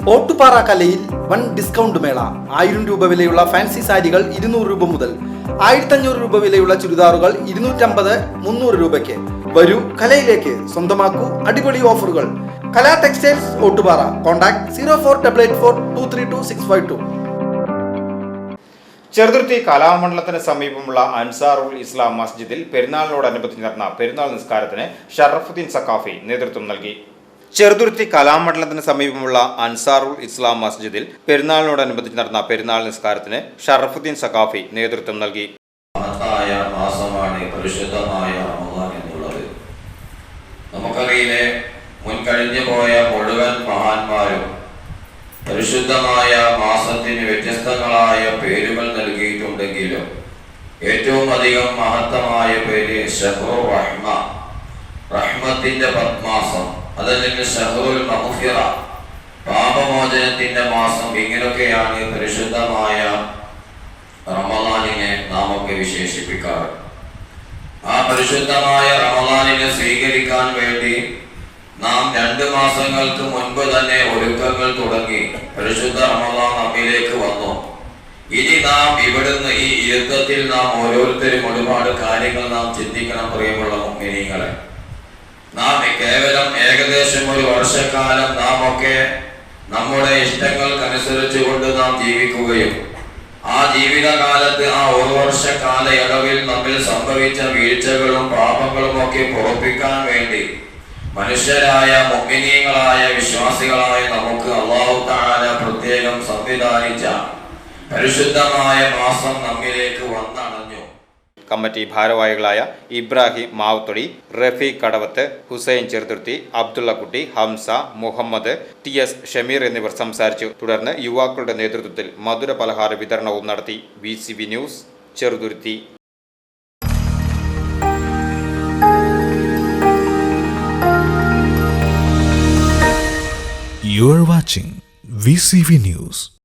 ഓട്ടുപാറ കലയിൽ വൻ ഡിസ്കൗണ്ട് മേള. 1000 രൂപ വിലയുള്ള ഫാൻസി സാരികൾ 200 രൂപ മുതൽ, 1500 രൂപ വിലയുള്ള ചുരിദാറുകൾ 250-300 രൂപയ്ക്ക്. വരൂ കലയിലേക്ക്, സ്വന്തമാക്കൂ അടിപൊളി ഓഫറുകൾ. കലാ ടെക്സ്റ്റൈൽസ് ഓട്ടുപാറ. കോൺടാക്ട് 04884232 ചെറുതുരുത്തി കലാമണ്ഡലത്തിന് സമീപമുള്ള അൻസാറുൽ ഇസ്ലാം മസ്ജിദിൽ പെരുന്നാളിനോടനുബന്ധിച്ച് നടന്ന പെരുന്നാൾ നിസ്കാരത്തിന് ഷറഫുദ്ദീൻ സഖാഫി നേതൃത്വം നൽകി. ചെറുതുരുത്തി കലാമണ്ഡലത്തിന് സമീപമുള്ള അൻസാറുൽ ഇസ്ലാം മസ്ജിദിൽ പെരുന്നാളിനോടനുബന്ധിച്ച് നടന്ന പെരുന്നാൾ നിസ്കാരത്തിന് ഷറഫുദ്ദീൻ സഖാഫി നേതൃത്വം നൽകി. മാസമാണ് പരിശുദ്ധമായ റമദാൻ എന്നുള്ളത്. നമുക്കറിയില്ലേ, മുൻകഴിഞ്ഞു പോയ മുഴുവൻ മഹാന്മാരും പരിശുദ്ധമായ മാസത്തിന് വ്യത്യസ്തങ്ങളായ പേരുകൾ നൽകിയിട്ടുണ്ടെങ്കിലും ഏറ്റവും അധികം മഹത്തമായ പേര് ഷഹ്റുർ റഹ്മ, റഹ്മത്തിന്റെ മാസം, അതല്ലെങ്കിൽ ഷഹ്റുൽ മഗ്ഫിറ, പാപമോചനത്തിന്റെ മാസം. ഇങ്ങനെയൊക്കെയാണ് പരിശുദ്ധമായ റമദാനിനെ നാം ഒക്കെ വിശേഷിപ്പിക്കാറ്. ആ പരിശുദ്ധമായ റമദാനിനെ സ്വീകരിക്കാൻ വേണ്ടി നാം 2 മാസങ്ങൾക്ക് മുൻപ് തന്നെ ഒരുക്കങ്ങൾ തുടങ്ങി. പരിശുദ്ധ റമദാൻ നമ്മിലേക്ക് വന്നു. ഇനി നാം ഇവിടുന്ന് ഈ യുദ്ധത്തിൽ നാം ഓരോരുത്തരും ഒരുപാട് കാര്യങ്ങൾ നാം ചിന്തിക്കണം. പ്രിയമുള്ള മുഅ്മിനീങ്ങളെ, നാം കേവലം ഏകദേശം 1 വർഷക്കാലം നാം ഒക്കെ നമ്മുടെ ഇഷ്ടങ്ങൾക്കനുസരിച്ച് കൊണ്ട് നാം ജീവിക്കുകയും ആ ജീവിതകാലത്ത് ആ 1 വർഷ കാലയളവിൽ നമ്മിൽ സംഭവിച്ച വീഴ്ചകളും പാപങ്ങളും ഒക്കെ പൊറപ്പിക്കാൻ വേണ്ടി മനുഷ്യരായ മുഅ്മിനീങ്ങളായ വിശ്വാസികളായ നമുക്ക് അല്ലാഹു തആല പ്രത്യേകം സംവിധാനിച്ച പരിശുദ്ധമായ മാസം നമ്മിലേക്ക് വന്നണഞ്ഞു. കമ്മിറ്റി ഭാരവാഹികളായ ഇബ്രാഹിം മാവത്തൊടി, റഫീഖ് കടവത്ത്, ഹുസൈൻ ചെറുതുരുത്തി, അബ്ദുള്ളക്കുട്ടി, ഹംസ, മുഹമ്മദ്, TS ഷമീർ എന്നിവർ സംസാരിച്ചു. തുടർന്ന് യുവാക്കളുടെ നേതൃത്വത്തിൽ മധുര പലഹാര വിതരണവും നടത്തി. VCV news, Cheruthuruthy. You are watching VCV News.